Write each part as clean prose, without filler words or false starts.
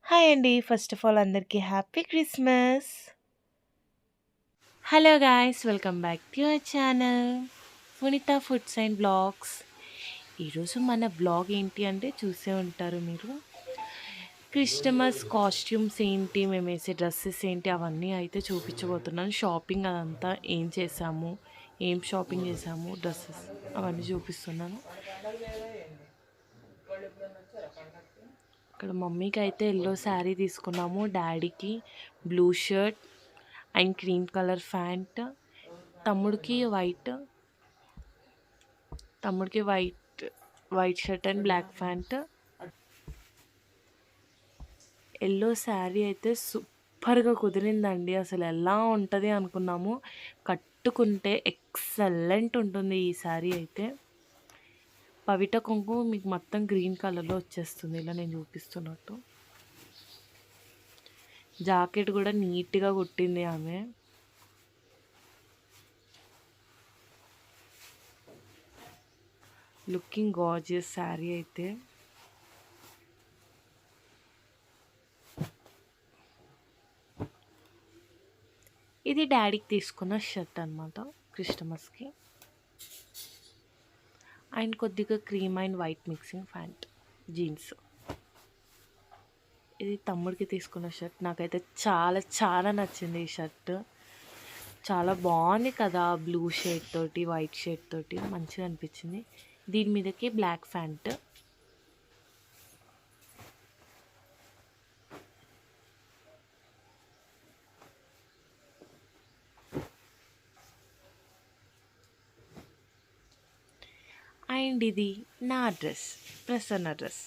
Hi అండి. First of all అందరికీ happy Christmas. Hello guys, welcome back to your channel Sunitha foods and blogs. ఈరోజు మన blog ఏంటి అంటే చూసే ఉంటారు మీరు. క్రిస్టమస్ కాస్ట్యూమ్స్ ఏంటి, మేము వేసే డ్రెస్సెస్ ఏంటి అవన్నీ అయితే చూపించబోతున్నాను. షాపింగ్ అదంతా ఏం చేసాము, ఏం షాపింగ్ చేసాము, డ్రెస్సెస్ అవన్నీ చూపిస్తున్నాను. ఇక్కడ మమ్మీకి అయితే ఎల్లో శారీ తీసుకున్నాము, డాడీకి blue shirt and cream colour pant, తమ్ముడికి white white shirt and black pant. Yellow sari అయితే సూపర్గా కుదిరిందండి. అసలు ఎలా ఉంటుంది అనుకున్నాము, కట్టుకుంటే ఎక్సలెంట్ ఉంటుంది ఈ శారీ అయితే. పవిట కుంకుమ మీకు మొత్తం గ్రీన్ కలర్లో వచ్చేస్తుంది, ఇలా నేను చూపిస్తున్నట్టు. జాకెట్ కూడా నీట్గా కుట్టింది ఆమె. లుకింగ్ గార్జియస్ శారీ అయితే. ఇది డాడీకి తీసుకున్న షర్ట్ అనమాట క్రిస్టమస్కి. అండ్ కొద్దిగా cream and white mixing pant, jeans. ఇది తమ్ముడికి తీసుకున్న షర్ట్. నాకైతే చాలా చాలా నచ్చింది ఈ షర్ట్. చాలా బాగుంది కదా, బ్లూ షేడ్ తోటి వైట్ షేడ్ తోటి మంచిగా అనిపించింది. దీని మీదకి బ్లాక్ ప్యాంట్. అండ్ ఇది నా dress, Prasanna dress.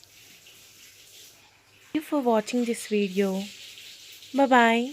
Thank you for watching this video. Bye bye.